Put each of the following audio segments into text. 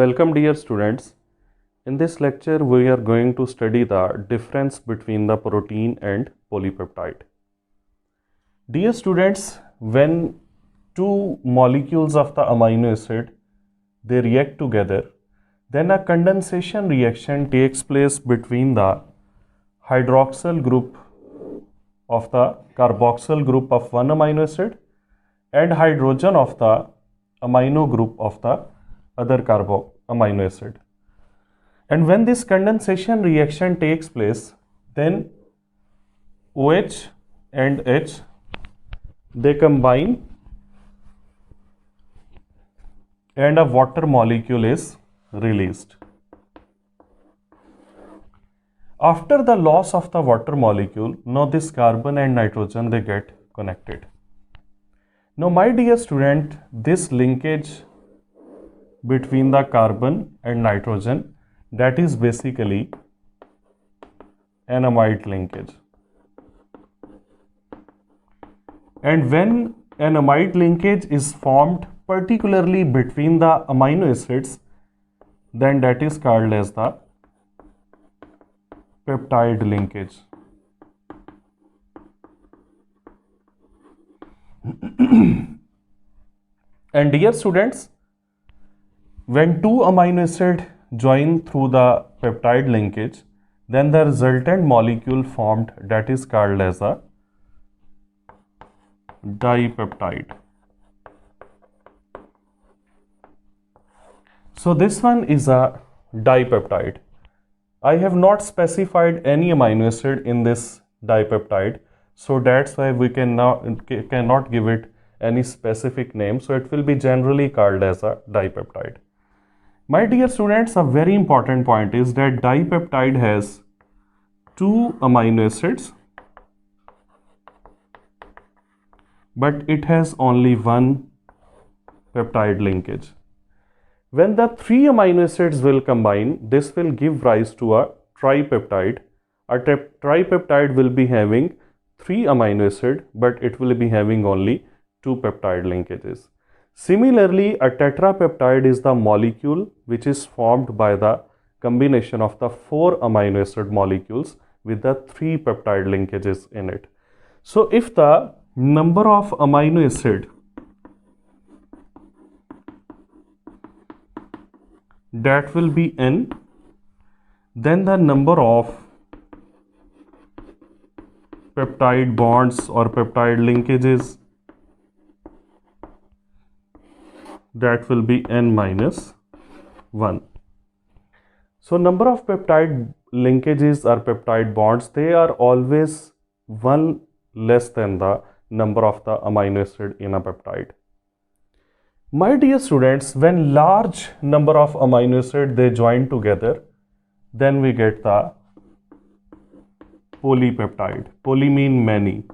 Welcome dear students. In this lecture we are going to study the difference between the protein and polypeptide. Dear students, when two molecules of the amino acid they react together, then a condensation reaction takes place between the hydroxyl group of the carboxyl group of one amino acid and hydrogen of the amino group of the other amino acid. And when this condensation reaction takes place, then OH and H they combine and a water molecule is released. After the loss of the water molecule, now this carbon and nitrogen they get connected. Now my dear student, this linkage between the carbon and nitrogen, that is basically an amide linkage. And when an amide linkage is formed particularly between the amino acids, then that is called as the peptide linkage. And dear students, when two amino acids join through the peptide linkage, then the resultant molecule formed that is called as a dipeptide. So this one is a dipeptide. I have not specified any amino acid in this dipeptide, so that's why we cannot give it any specific name, so it will be generally called as a dipeptide. My dear students, a very important point is that dipeptide has two amino acids, but it has only one peptide linkage. When the three amino acids will combine, this will give rise to a tripeptide. A tripeptide will be having three amino acids, but it will be having only two peptide linkages. Similarly, a tetrapeptide is the molecule which is formed by the combination of the four amino acid molecules with the three peptide linkages in it. So if the number of amino acid that will be n, then the number of peptide bonds or peptide linkages that will be n minus 1. So number of peptide linkages or peptide bonds, they are always one less than the number of the amino acid in a peptide. My dear students, when large number of amino acid they join together, then we get the polypeptide. Poly mean many.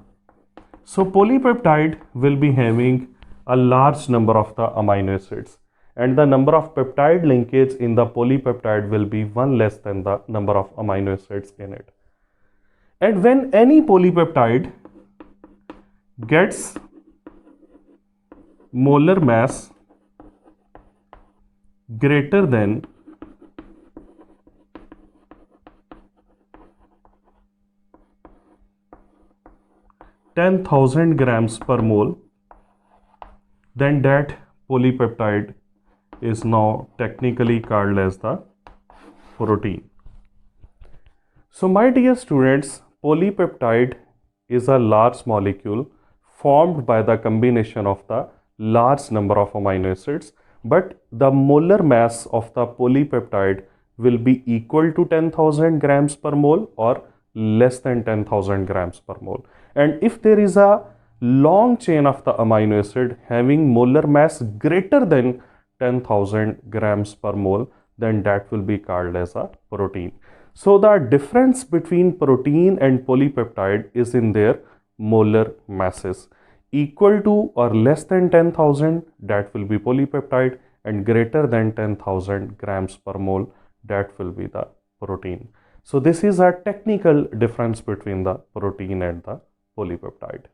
So polypeptide will be having a large number of the amino acids, and the number of peptide linkage in the polypeptide will be one less than the number of amino acids in it. And when any polypeptide gets molar mass greater than 10,000 grams per mole, then that polypeptide is now technically called as the protein. So my dear students, polypeptide is a large molecule formed by the combination of the large number of amino acids, but the molar mass of the polypeptide will be equal to 10,000 grams per mole or less than 10,000 grams per mole. And if there is a long chain of the amino acid having molar mass greater than 10,000 grams per mole, then that will be called as a protein. So the difference between protein and polypeptide is in their molar masses. Equal to or less than 10,000, that will be polypeptide, and greater than 10,000 grams per mole, that will be the protein. So this is a technical difference between the protein and the polypeptide.